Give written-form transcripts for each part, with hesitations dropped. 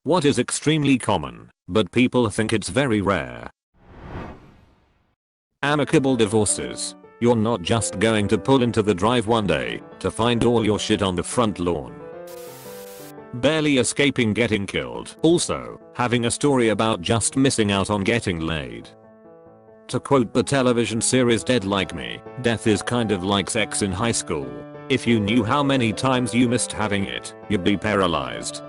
What is extremely common, but people think it's very rare? Amicable divorces. You're not just going to pull into the drive one day to find all your shit on the front lawn. Barely escaping getting killed. Also, having a story about just missing out on getting laid. To quote the television series Dead Like Me, death is kind of like sex in high school. If you knew how many times you missed having it, you'd be paralyzed.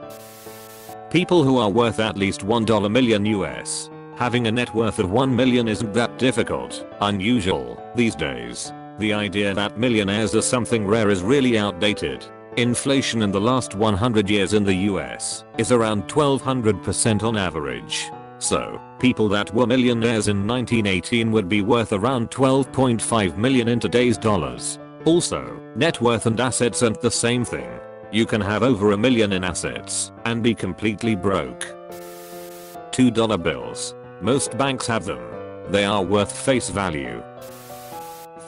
People who are worth at least $1 million US. Having a net worth of 1 million isn't that difficult, unusual, these days. The idea that millionaires are something rare is really outdated. Inflation in the last 100 years in the US is around 1200% on average. So, people that were millionaires in 1918 would be worth around 12.5 million in today's dollars. Also, net worth and assets aren't the same thing. You can have over $1 million in assets and be completely broke. $2 bills. Most banks have them. They are worth face value.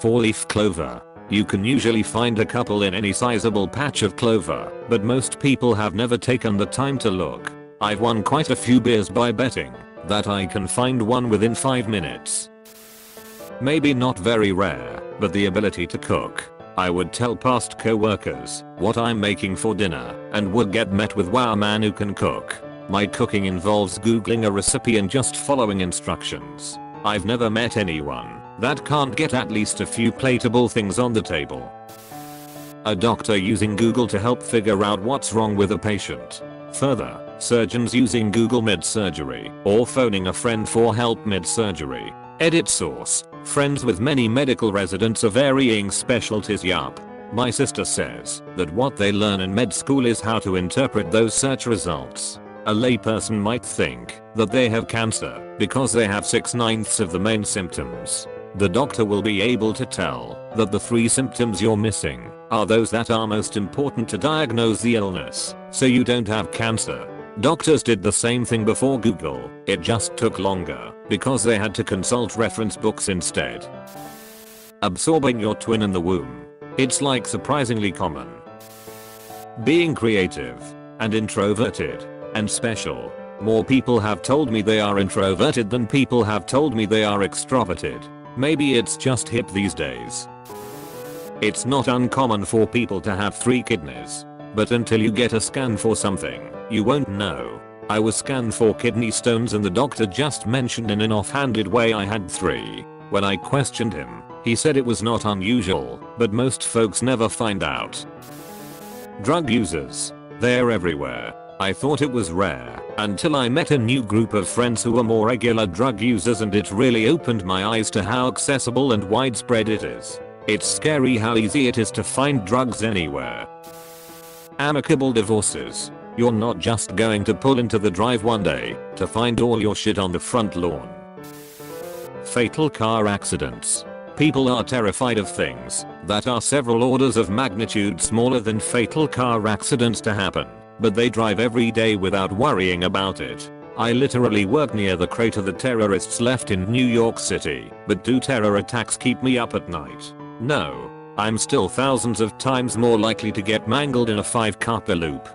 4-leaf clover. You can usually find a couple in any sizable patch of clover, but most people have never taken the time to look. I've won quite a few beers by betting that I can find one within 5 minutes. Maybe not very rare, but the ability to cook. I would tell past co-workers what I'm making for dinner and would get met with "Wow, man who can cook." My cooking involves googling a recipe and just following instructions. I've never met anyone that can't get at least a few plateable things on the table. A doctor using Google to help figure out what's wrong with a patient. Further, surgeons using Google mid-surgery or phoning a friend for help mid-surgery. Edit source. Friends with many medical residents of varying specialties. Yup. My sister says that what they learn in med school is how to interpret those search results. A layperson might think that they have cancer because they have 6/9 of the main symptoms. The doctor will be able to tell that the 3 symptoms you're missing are those that are most important to diagnose the illness, so you don't have cancer. Doctors did the same thing before Google, it just took longer because they had to consult reference books instead. Absorbing your twin in the womb. It's like surprisingly common. Being creative and introverted and special. More people have told me they are introverted than people have told me they are extroverted. Maybe it's just hip these days. It's not uncommon for people to have 3 kidneys. But until you get a scan for something, you won't know. I was scanned for kidney stones and the doctor just mentioned in an offhanded way I had 3. When I questioned him, he said it was not unusual, but most folks never find out. Drug users. They're everywhere. I thought it was rare until I met a new group of friends who were more regular drug users, and it really opened my eyes to how accessible and widespread it is. It's scary how easy it is to find drugs anywhere. Amicable divorces. You're not just going to pull into the drive one day to find all your shit on the front lawn. Fatal car accidents. People are terrified of things that are several orders of magnitude smaller than fatal car accidents to happen, but they drive every day without worrying about it. I literally work near the crater the terrorists left in New York City, but do terror attacks keep me up at night? No. I'm still thousands of times more likely to get mangled in a 5-carpet loop.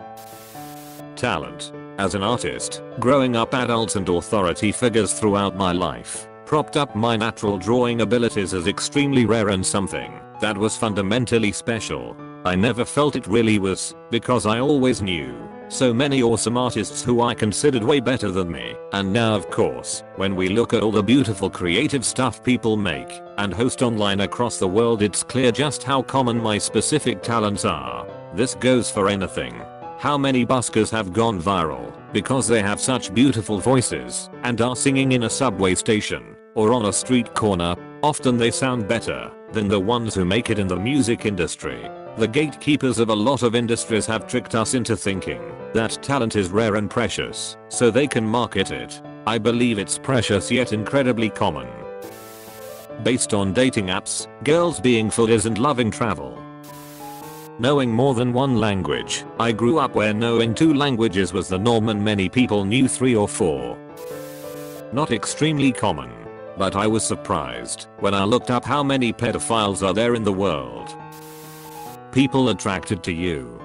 Talent. As an artist, growing up adults and authority figures throughout my life propped up my natural drawing abilities as extremely rare and something that was fundamentally special. I never felt it really was, because I always knew so many awesome artists who I considered way better than me. And now of course, when we look at all the beautiful creative stuff people make and host online across the world, it's clear just how common my specific talents are. This goes for anything. How many buskers have gone viral because they have such beautiful voices and are singing in a subway station or on a street corner? Often they sound better than the ones who make it in the music industry. The gatekeepers of a lot of industries have tricked us into thinking that talent is rare and precious, so they can market it. I believe it's precious yet incredibly common. Based on dating apps, girls being foodies and loving travel. Knowing more than 1 language. I grew up where knowing 2 languages was the norm and many people knew 3 or 4. Not extremely common, but I was surprised when I looked up how many pedophiles are there in the world. People attracted to you.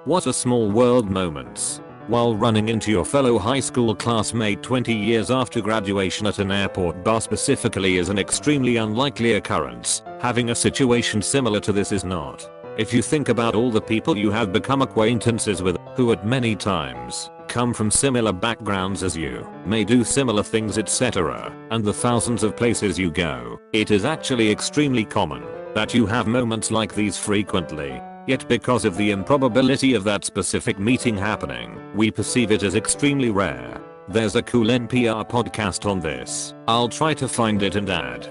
What a small world. Moments. while running into your fellow high school classmate 20 years after graduation at an airport bar specifically is an extremely unlikely occurrence. Having a situation similar to this is not. If you think about all the people you have become acquaintances with, who at many times come from similar backgrounds as you, may do similar things etc., and the thousands of places you go, it is actually extremely common that you have moments like these frequently. Yet because of the improbability of that specific meeting happening, we perceive it as extremely rare. There's a cool NPR podcast on this. I'll try to find it and add.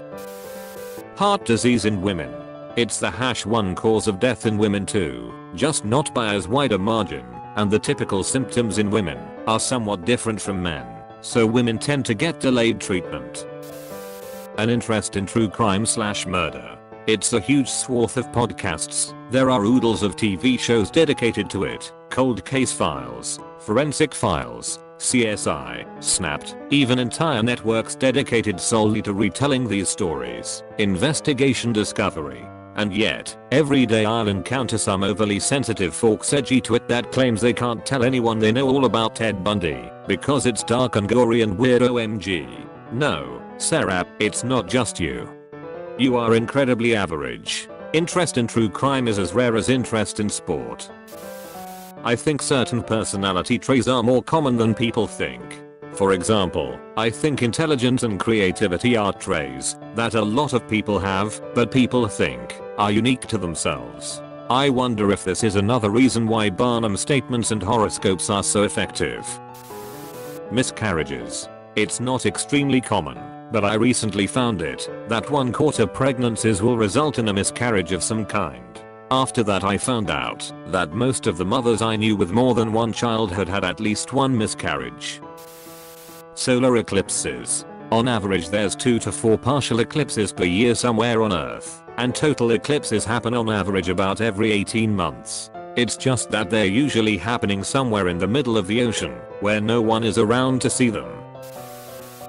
Heart disease in women. It's the #1 cause of death in women too, just not by as wide a margin, and the typical symptoms in women are somewhat different from men, so women tend to get delayed treatment. An interest in true crime/murder. It's a huge swath of podcasts. There are oodles of TV shows dedicated to it. Cold Case Files, Forensic Files, CSI, Snapped, even entire networks dedicated solely to retelling these stories. Investigation Discovery. And yet, every day I'll encounter some overly sensitive folks edgy twit that claims they can't tell anyone they know all about Ted Bundy because it's dark and gory and weird. OMG. No, Sarah, it's not just you. You are incredibly average. Interest in true crime is as rare as interest in sport. I think certain personality traits are more common than people think. For example, I think intelligence and creativity are traits that a lot of people have, but people think are unique to themselves. I wonder if this is another reason why Barnum statements and horoscopes are so effective. Miscarriages. It's not extremely common, but I recently found it that 1/4 pregnancies will result in a miscarriage of some kind. After that I found out that most of the mothers I knew with more than one child had had at least one miscarriage. Solar eclipses. On average there's 2 to 4 partial eclipses per year somewhere on Earth, and total eclipses happen on average about every 18 months. It's just that they're usually happening somewhere in the middle of the ocean, where no one is around to see them.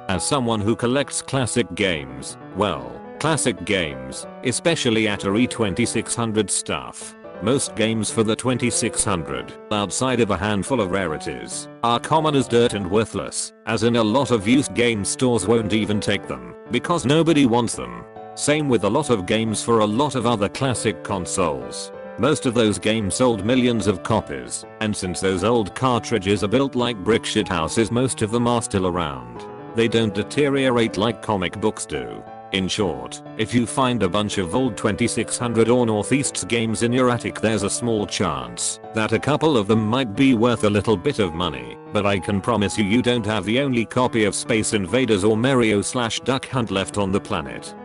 As someone who collects classic games, well, classic games, especially Atari 2600 stuff. Most games for the 2600, outside of a handful of rarities, are common as dirt and worthless, as in a lot of used game stores won't even take them, because nobody wants them. Same with a lot of games for a lot of other classic consoles. Most of those games sold millions of copies, and since those old cartridges are built like brick shithouses, most of them are still around. They don't deteriorate like comic books do. In short, if you find a bunch of old 2600 or Northeast's games in your attic, there's a small chance that a couple of them might be worth a little bit of money, but I can promise you don't have the only copy of Space Invaders or Mario/Duck Hunt left on the planet.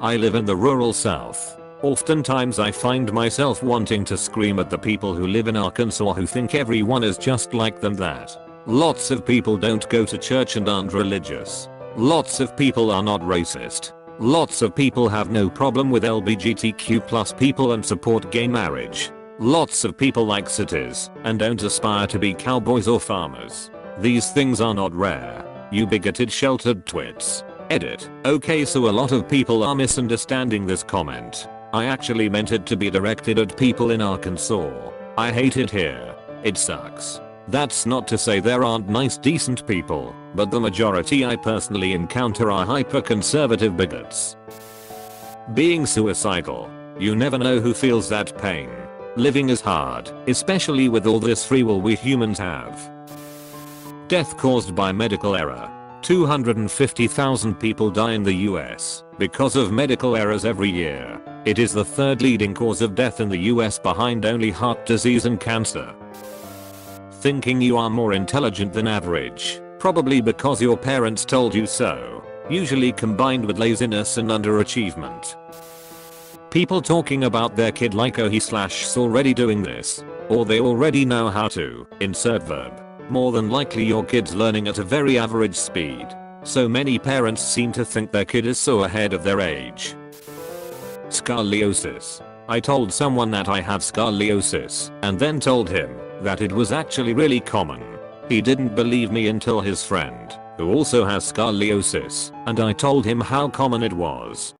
I live in the rural South. Oftentimes I find myself wanting to scream at the people who live in Arkansas who think everyone is just like them, that lots of people don't go to church and aren't religious. Lots of people are not racist. Lots of people have no problem with LGBTQ+ people and support gay marriage. Lots of people like cities and don't aspire to be cowboys or farmers. These things are not rare. You bigoted sheltered twits. Edit. Okay, so a lot of people are misunderstanding this comment. I actually meant it to be directed at people in Arkansas. I hate it here. It sucks. That's not to say there aren't nice decent people, but the majority I personally encounter are hyper-conservative bigots. Being suicidal. You never know who feels that pain. Living is hard, especially with all this free will we humans have. Death caused by medical error. 250,000 people die in the US because of medical errors every year. It is the third leading cause of death in the US behind only heart disease and cancer. Thinking you are more intelligent than average, probably because your parents told you so, usually combined with laziness and underachievement. People talking about their kid like oh he's already doing this, or they already know how to, insert verb. More than likely your kid's learning at a very average speed. So many parents seem to think their kid is so ahead of their age. Scoliosis. I told someone that I have scoliosis, and then told him that it was actually really common. He didn't believe me until his friend, who also has scoliosis, and I told him how common it was.